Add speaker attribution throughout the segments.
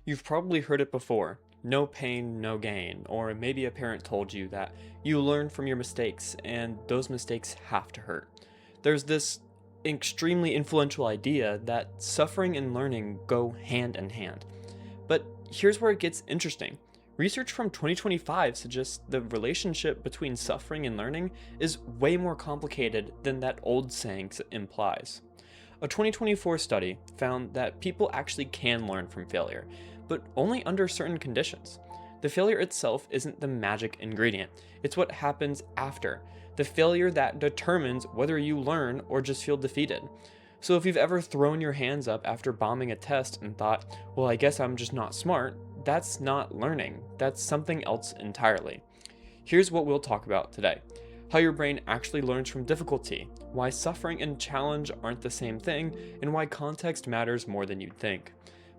Speaker 1: You've probably heard it before: no pain, no gain. Or maybe a parent told you that you learn from your mistakes and those mistakes have to hurt. There's this extremely influential idea that suffering and learning go hand in hand. But here's where it gets interesting. Research from 2025 suggests the relationship between suffering and learning is way more complicated than that old saying implies. A 2024 study found that people actually can learn from failure, but only under certain conditions. The failure itself isn't the magic ingredient, it's what happens after, the failure that determines whether you learn or just feel defeated. So if you've ever thrown your hands up after bombing a test and thought, well, I guess I'm just not smart, that's not learning, that's something else entirely. Here's what we'll talk about today: how your brain actually learns from difficulty, why suffering and challenge aren't the same thing, and why context matters more than you'd think.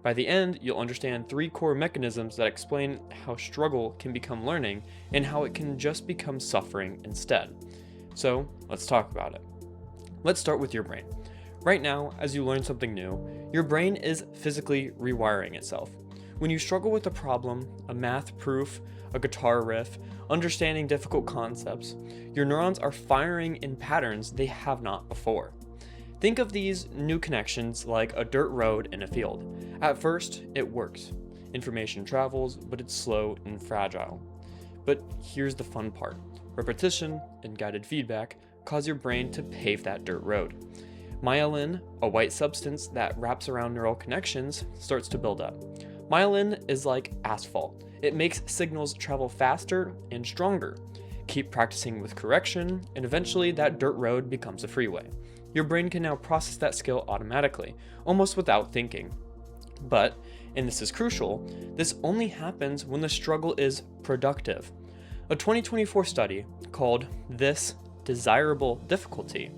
Speaker 1: By the end, you'll understand 3 core mechanisms that explain how struggle can become learning and how it can just become suffering instead. So, let's talk about it. Let's start with your brain. Right now, as you learn something new, your brain is physically rewiring itself. When you struggle with a problem, a math proof, a guitar riff, understanding difficult concepts, your neurons are firing in patterns they have not before. Think of these new connections like a dirt road in a field. At first, it works. Information travels, but it's slow and fragile. But here's the fun part: repetition and guided feedback cause your brain to pave that dirt road. Myelin, a white substance that wraps around neural connections, starts to build up. Myelin is like asphalt. It makes signals travel faster and stronger. Keep practicing with correction, and eventually that dirt road becomes a freeway. Your brain can now process that skill automatically, almost without thinking. But, and this is crucial, this only happens when the struggle is productive. A 2024 study called This Desirable Difficulty.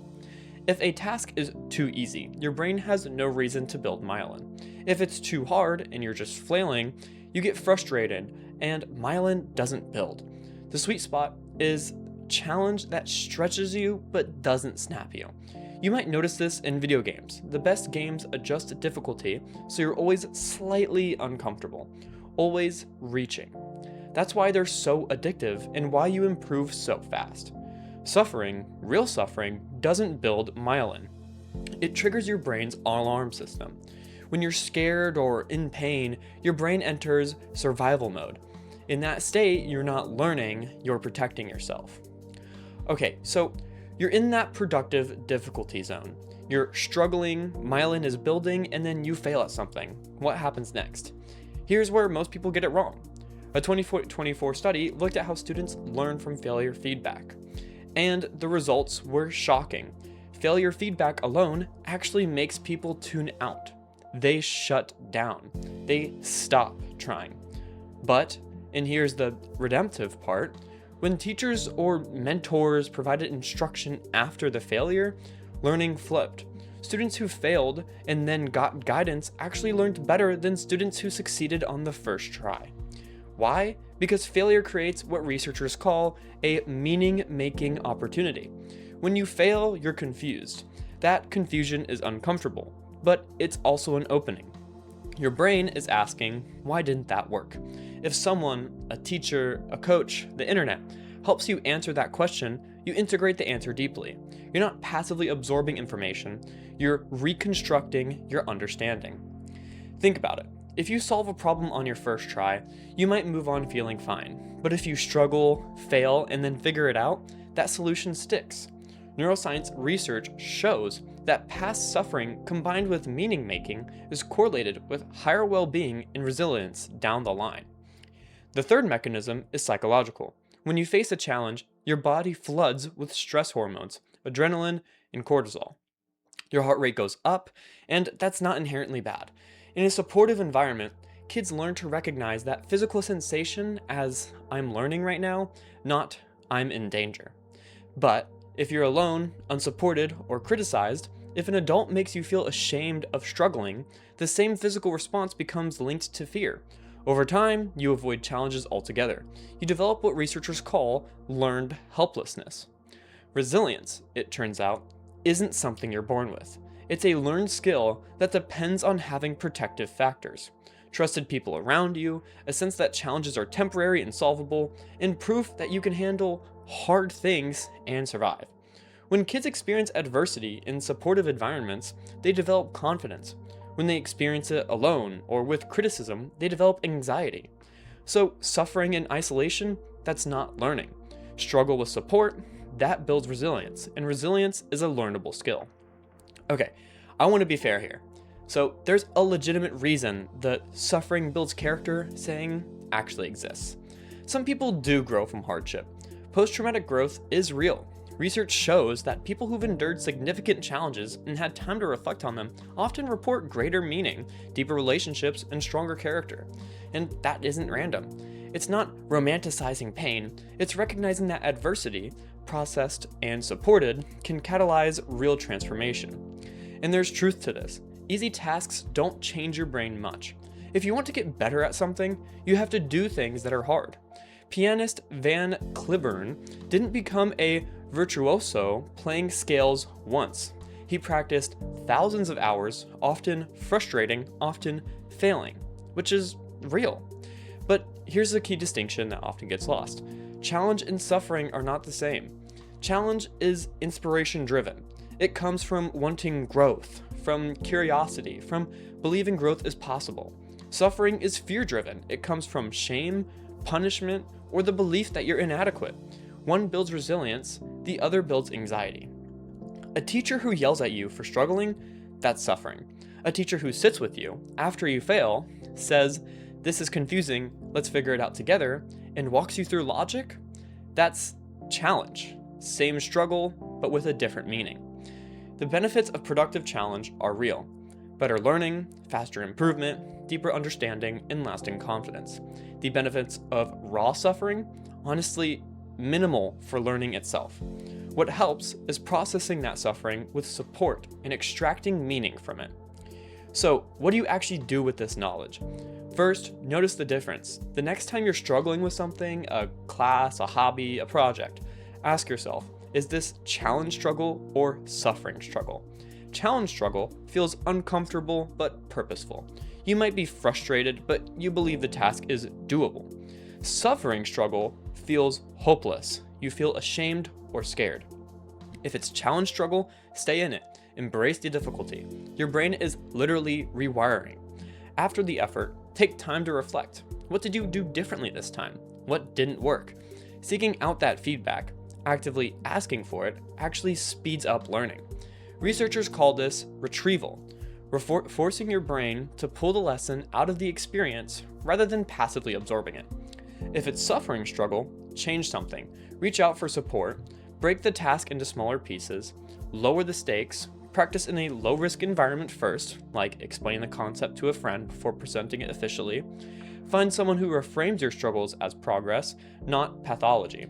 Speaker 1: If a task is too easy, your brain has no reason to build myelin. If it's too hard and you're just flailing, you get frustrated and myelin doesn't build. The sweet spot is challenge that stretches you but doesn't snap you. You might notice this in video games. The best games adjust difficulty so you're always slightly uncomfortable, always reaching. That's why they're so addictive and why you improve so fast. Suffering, real suffering, doesn't build myelin. It triggers your brain's alarm system. When you're scared or in pain, your brain enters survival mode. In that state, you're not learning, you're protecting yourself. Okay, so you're in that productive difficulty zone. You're struggling, myelin is building, and then you fail at something. What happens next? Here's where most people get it wrong. A 2024 study looked at how students learn from failure feedback. And the results were shocking. Failure feedback alone actually makes people tune out. They shut down. They stop trying. But, and here's the redemptive part, when teachers or mentors provided instruction after the failure, learning flipped. Students who failed and then got guidance actually learned better than students who succeeded on the first try. Why? Because failure creates what researchers call a meaning-making opportunity. When you fail, you're confused. That confusion is uncomfortable, but it's also an opening. Your brain is asking, why didn't that work? If someone, a teacher, a coach, the internet, helps you answer that question, you integrate the answer deeply. You're not passively absorbing information, you're reconstructing your understanding. Think about it. If you solve a problem on your first try, you might move on feeling fine. But if you struggle, fail, and then figure it out, that solution sticks. Neuroscience research shows that past suffering combined with meaning making is correlated with higher well-being and resilience down the line. The third mechanism is psychological. When you face a challenge, your body floods with stress hormones, adrenaline, and cortisol. Your heart rate goes up, and that's not inherently bad. In a supportive environment, kids learn to recognize that physical sensation as I'm learning right now, not I'm in danger. But if you're alone, unsupported, or criticized, if an adult makes you feel ashamed of struggling, the same physical response becomes linked to fear. Over time, you avoid challenges altogether. You develop what researchers call learned helplessness. Resilience, it turns out, isn't something you're born with. It's a learned skill that depends on having protective factors. trusted people around you, a sense that challenges are temporary and solvable, and proof that you can handle hard things and survive. When kids experience adversity in supportive environments, they develop confidence. When they experience it alone or with criticism, they develop anxiety. So, suffering in isolation, that's not learning. Struggle with support, that builds resilience, and resilience is a learnable skill. Okay, I want to be fair here. So, there's a legitimate reason that suffering builds character saying actually exists. Some people do grow from hardship. Post-traumatic growth is real. Research shows that people who've endured significant challenges and had time to reflect on them often report greater meaning, deeper relationships, and stronger character. And that isn't random. It's not romanticizing pain, it's recognizing that adversity, processed and supported, can catalyze real transformation. And there's truth to this. Easy tasks don't change your brain much. If you want to get better at something, you have to do things that are hard. Pianist Van Cliburn didn't become a virtuoso playing scales once. He practiced thousands of hours, often frustrating, often failing, which is real. But here's the key distinction that often gets lost. Challenge and suffering are not the same. Challenge is inspiration driven. It comes from wanting growth, from curiosity, from believing growth is possible. Suffering is fear driven. It comes from shame, punishment, or the belief that you're inadequate. One builds resilience, the other builds anxiety. A teacher who yells at you for struggling, that's suffering. A teacher who sits with you after you fail, says, "This is confusing, let's figure it out together," and walks you through logic, that's challenge. Same struggle, but with a different meaning. The benefits of productive challenge are real. Better learning, faster improvement, deeper understanding, and lasting confidence. The benefits of raw suffering, honestly, minimal for learning itself. What helps is processing that suffering with support and extracting meaning from it. So, what do you actually do with this knowledge? First, notice the difference. The next time you're struggling with something, a class, a hobby, a project, ask yourself, is this challenge struggle or suffering struggle? Challenge struggle feels uncomfortable but purposeful. You might be frustrated, but you believe the task is doable. Suffering struggle feels hopeless. You feel ashamed or scared. If it's challenge struggle, stay in it. Embrace the difficulty. Your brain is literally rewiring. After the effort, take time to reflect. What did you do differently this time? What didn't work? Seeking out that feedback, actively asking for it, actually speeds up learning. Researchers call this retrieval, forcing your brain to pull the lesson out of the experience rather than passively absorbing it. If it's suffering struggle, change something. Reach out for support, break the task into smaller pieces, lower the stakes, practice in a low-risk environment first, like explain the concept to a friend before presenting it officially. Find someone who reframes your struggles as progress, not pathology.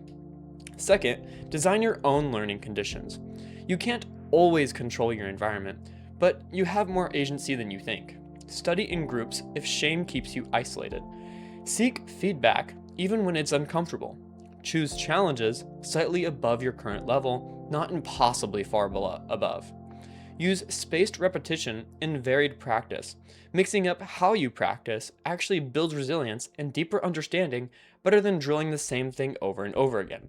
Speaker 1: Second, design your own learning conditions. You can't always control your environment, but you have more agency than you think. Study in groups if shame keeps you isolated. Seek feedback even when it's uncomfortable. Choose challenges slightly above your current level, not impossibly far above. Use spaced repetition and varied practice. Mixing up how you practice actually builds resilience and deeper understanding better than drilling the same thing over and over again.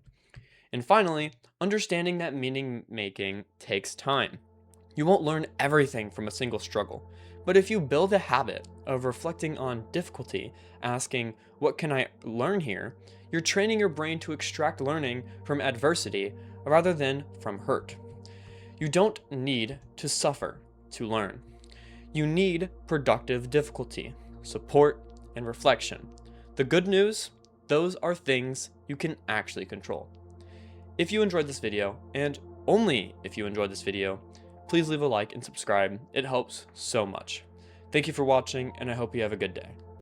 Speaker 1: And finally, understanding that meaning making takes time. You won't learn everything from a single struggle, but if you build a habit of reflecting on difficulty, asking, "What can I learn here?" you're training your brain to extract learning from adversity rather than from hurt. You don't need to suffer to learn. You need productive difficulty, support, and reflection. The good news, those are things you can actually control. If you enjoyed this video, and only if you enjoyed this video, please leave a like and subscribe. It helps so much. Thank you for watching, and I hope you have a good day.